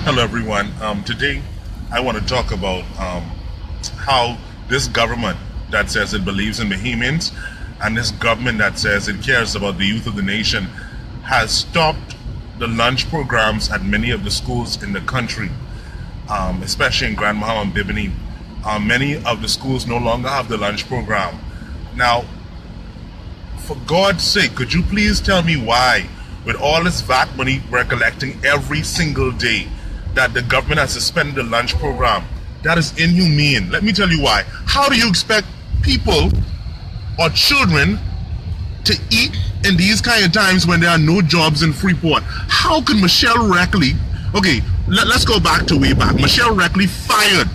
Hello, everyone. Today, I want to talk about how this government that says it believes in Bahamians and this government that says it cares about the youth of the nation has stopped the lunch programs at many of the schools in the country, especially in Grand Bahama and Bimini. Many of the schools no longer have the lunch program. Now, for God's sake, could you please tell me why, with all this VAT money we're collecting every single day, that the government has suspended the lunch program? That is inhumane. Let me tell you why. How do you expect people or children to eat in these kind of times when there are no jobs in Freeport? How can Michelle Reckley, okay, let's go back to way back. Michelle Reckley fired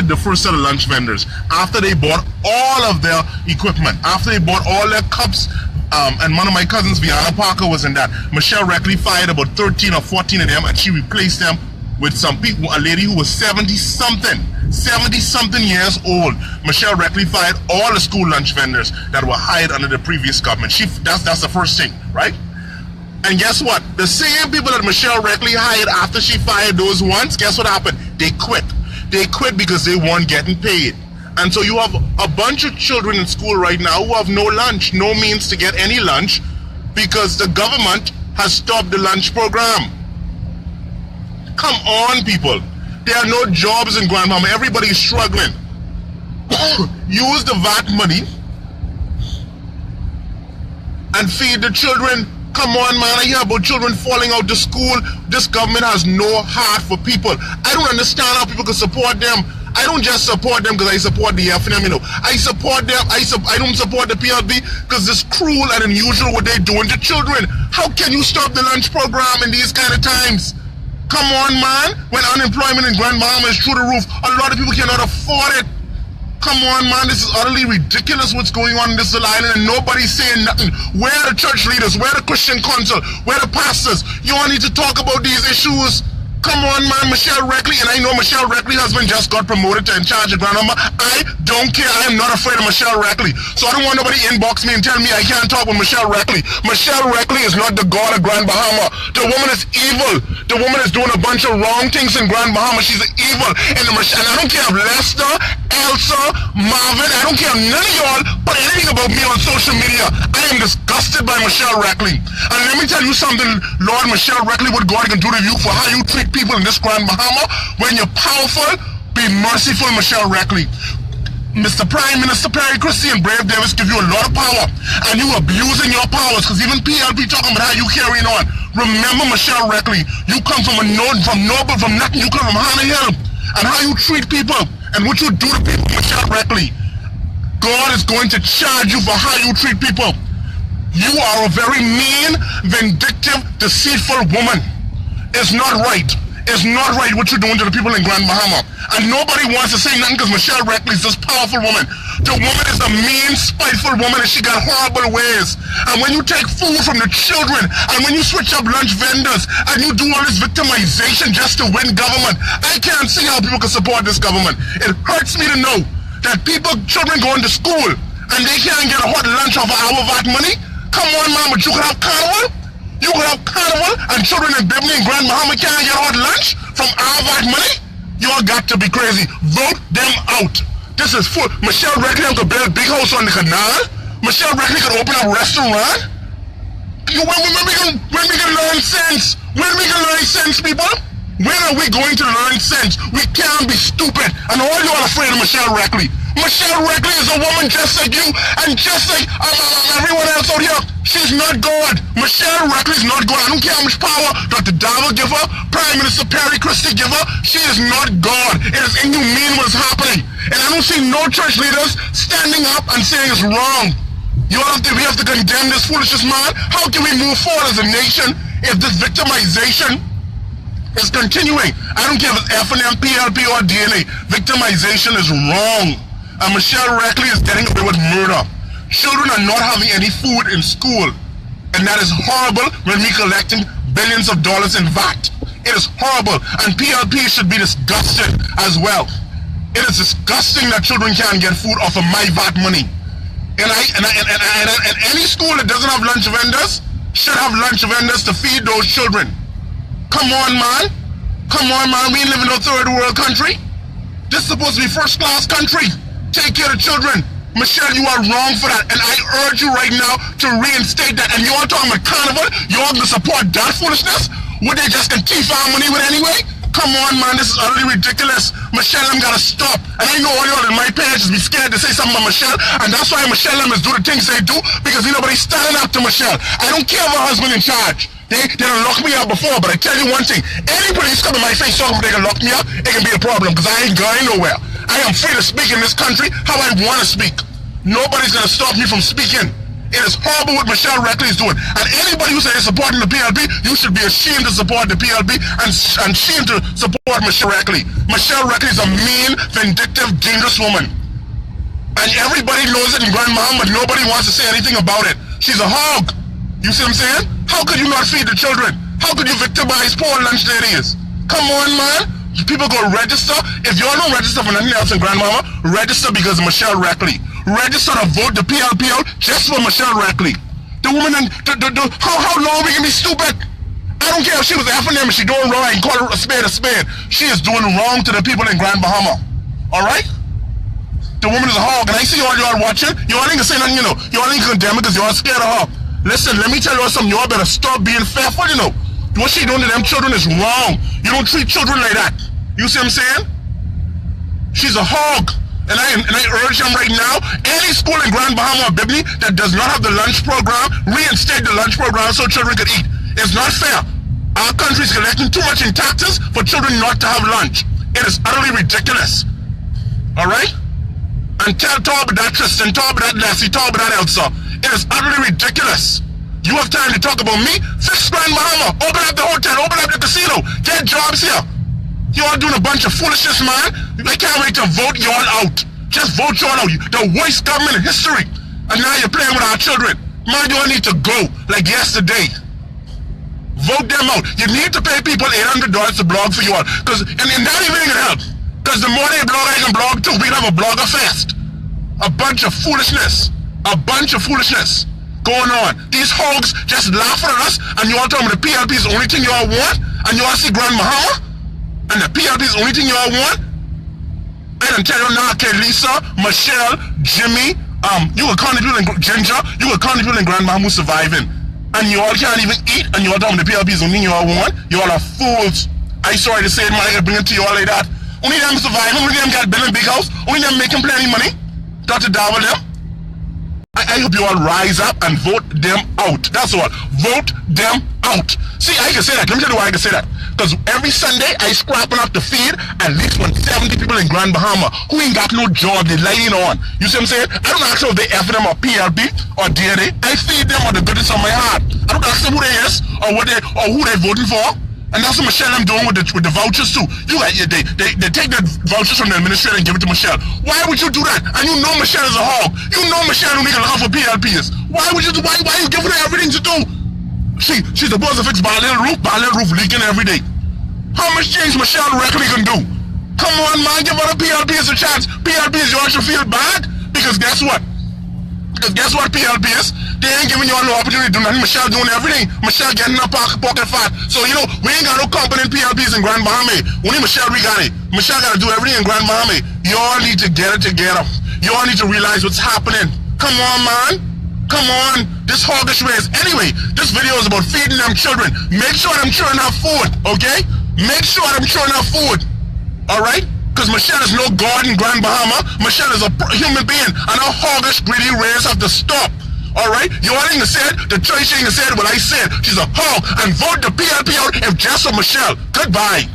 the first set of lunch vendors after they bought all of their equipment, after they bought all their cups. And one of my cousins, Vianna Parker, was in that. Michelle Reckley fired about 13 or 14 of them, and she replaced them with some people, a lady who was 70-something years old. Michelle Reckley fired all the school lunch vendors that were hired under the previous government. That's the first thing, right? And guess what? The same people that Michelle Reckley hired after she fired those ones, guess what happened? They quit. They quit because they weren't getting paid. And so you have a bunch of children in school right now who have no lunch, no means to get any lunch, because the government has stopped the lunch program. Come on, people. There are no jobs in Grand Bahama. Everybody is struggling. Use the VAT money and feed the children. Come on, man. I hear about children falling out of school. This government has no heart for people. I don't understand how people can support them. I don't just support them because I support the FNM, you know. I support them. I don't support the PLB because it's cruel and unusual what they're doing to children. How can you stop the lunch program in these kind of times? Come on, man. When unemployment in Grand Bahama is through the roof, a lot of people cannot afford it. Come on, man. This is utterly ridiculous what's going on in this little island, and nobody's saying nothing. Where are the church leaders? Where are the Christian council? Where are the pastors? You all need to talk about these issues. Come on, man. Michelle Reckley, and I know Michelle Reckley's husband just got promoted to in charge of Grand Bahama. I don't care. I am not afraid of Michelle Reckley. So I don't want nobody inbox me and tell me I can't talk with Michelle Reckley. Michelle Reckley is not the god of Grand Bahama. The woman is evil. The woman is doing a bunch of wrong things in Grand Bahama. She's evil. And I don't care if Lester, Elsa, Marvin, I don't care if none of y'all put anything about me on social media. I am disgusted by Michelle Reckley. And let me tell you something, Lord Michelle Reckley, what God can do to you for how you treat people in this Grand Bahama. When you're powerful, be merciful, Michelle Reckley. Mr. Prime Minister Perry Christie and Brave Davis give you a lot of power, and you abusing your powers, because even PLP talking about how you carrying on. Remember, Michelle Reckley, you come from nothing. You come from Hannah Hill, and how you treat people and what you do to people, Michelle Reckley. God is going to charge you for how you treat people. You are a very mean, vindictive, deceitful woman. It's not right. It's not right what you're doing to the people in Grand Bahama. And nobody wants to say nothing because Michelle Reckley is this powerful woman. The woman is a mean, spiteful woman, and she got horrible ways. And when you take food from the children, and when you switch up lunch vendors, and you do all this victimization just to win government, I can't see how people can support this government. It hurts me to know that children going to school, and they can't get a hot lunch off of our VAT money. Come on, man, but you can have carnival? You can have carnival and children in Bimini and Grand Bahama can't get hot lunch from our VAT money? You all got to be crazy. Vote them out. This is full. Michelle Reckley could build a big house on the canal. Michelle Reckley could open up a restaurant. When we can learn sense? When we can learn sense, people? When are we going to learn sense? We can't be stupid. And all you are afraid of Michelle Reckley. Michelle Reckley is a woman just like you and just like everyone else out here. She's not God. Michelle Reckley is not God. I don't care how much power Dr. Dava give her, Prime Minister Perry Christie give her. She is not God. It is inhumane what is happening. And I don't see no church leaders standing up and saying it's wrong. We have to condemn this foolishness, man. How can we move forward as a nation if this victimization is continuing? I don't care if it's FNM, PLP, or DNA. Victimization is wrong. And Michelle Reckley is getting away with murder. Children are not having any food in school. And that is horrible when we're collecting billions of dollars in VAT. It is horrible. And PLP should be disgusted as well. It is disgusting that children can't get food off of my VAT money. And any school that doesn't have lunch vendors should have lunch vendors to feed those children. Come on, man. Come on, man, we ain't living in a third world country. This is supposed to be first class country. Take care of children. Michelle, you are wrong for that, and I urge you right now to reinstate that. And you all talking about carnival? You all gonna support that foolishness? Would they just can thief our money with anyway? Come on, man, this is utterly ridiculous. Michelle, I'm gotta stop. And I know all y'all in my page is be scared to say something about Michelle, and that's why Michelle is do the things they do, because nobody's standing up to Michelle. I don't care if her husband in charge. They done locked me up before, but I tell you one thing, any police come in my face talking they can lock me up, it can be a problem, because I ain't going nowhere. I am free to speak in this country how I want to speak. Nobody's gonna stop me from speaking. It is horrible what Michelle Reckley is doing. And anybody who says they're supporting the PLP, you should be ashamed to support the PLP and ashamed to support Michelle Reckley. Michelle Reckley is a mean, vindictive, dangerous woman. And everybody knows it in Grand Bahama, but nobody wants to say anything about it. She's a hog. You see what I'm saying? How could you not feed the children? How could you victimize poor lunch ladies? Come on, man. People go register. If y'all don't register for nothing else in Grand Bahama, register because of Michelle Reckley. Register to vote the PLP out just for Michelle Reckley. The woman, how long we can be stupid? I don't care if she was effing them and she doing wrong and call her a spade a spade. She is doing wrong to the people in Grand Bahama. Alright? The woman is a hog, and I see all y'all watching. Y'all ain't gonna say nothing, you know. Y'all ain't condemn it because y'all scared of her. Listen, let me tell y'all something. Y'all better stop being fearful, you know. What she doing to them children is wrong. You don't treat children like that. You see what I'm saying? She's a hog. And I urge them right now, any school in Grand Bahama or Bibney that does not have the lunch program, reinstate the lunch program so children can eat. It's not fair. Our country is collecting too much in taxes for children not to have lunch. It is utterly ridiculous. Alright? And talk about that Tristan, talk about that Lassie, talk about that Elsa. It is utterly ridiculous. You have time to talk about me? Fix Grand Bahama. Open up the hotel, open up the casino. Get jobs here. You all doing a bunch of foolishness, man. I can't wait to vote y'all out. Just vote y'all out. The worst government in history. And now you're playing with our children. Man, you all need to go like yesterday. Vote them out. You need to pay people $800 to blog for you all. And that even ain't gonna help. Because the more they blog, I can blog too. We'll have a blogger fest. A bunch of foolishness. A bunch of foolishness going on. These hogs just laughing at us, and you all tell me the PLP is the only thing y'all want, and you all see Grand Bahama, and the PLP is the only thing y'all want. I done tell you now, okay, Lisa, Michelle, Jimmy, you will count the people in Ginger, you will count the people in Grand Bahama surviving, and you all can't even eat, and you all tell me the PLP is the only thing y'all want. You all are fools. I sorry to say it, man, I gotta bring it to you all like that. Only them surviving, only them got building big house, only them making plenty money. Dr. Darwin them. I hope you all rise up and vote them out. That's all. Vote them out. See, I can say that. Let me tell you why I can say that. Because every Sunday, I scrapping up to feed at least 170 people in Grand Bahama who ain't got no job. They lying on. You see what I'm saying? I don't ask them if they F them or PLP or DNA. I feed them on the goodness of my heart. I don't ask them who they is or who they voting for. And that's what Michelle I'm doing with the vouchers too. They take the vouchers from the administrator and give it to Michelle. Why would you do that? And you know Michelle is a hog. You know Michelle don't make a lot for PLPs. Why would you do? Why you giving her everything to do? She's supposed to fix Barley roof leaking every day. How much change Michelle Reckley can do? Come on, man, give other PLPs a chance. PLPs, you all should feel bad because guess what? PLPs, they ain't giving you all no opportunity to do nothing. Michelle doing everything. Michelle getting her pocket fat. So, you know, we ain't got no competent PLPs in Grand Bahama. Only Michelle, we got it. Michelle got to do everything in Grand Bahama. You all need to get it together. You all need to realize what's happening. Come on, man. Come on. This hoggish ways. Anyway, this video is about feeding them children. Make sure them children have food, okay? Make sure them children have food. Alright? Because Michelle is no god in Grand Bahama. Michelle is a human being. And our hoggish, greedy rays have to stop. Alright? You all ain't said, the church ain't said what I said. She's a hog. And vote the PLP out if just for Michelle. Goodbye.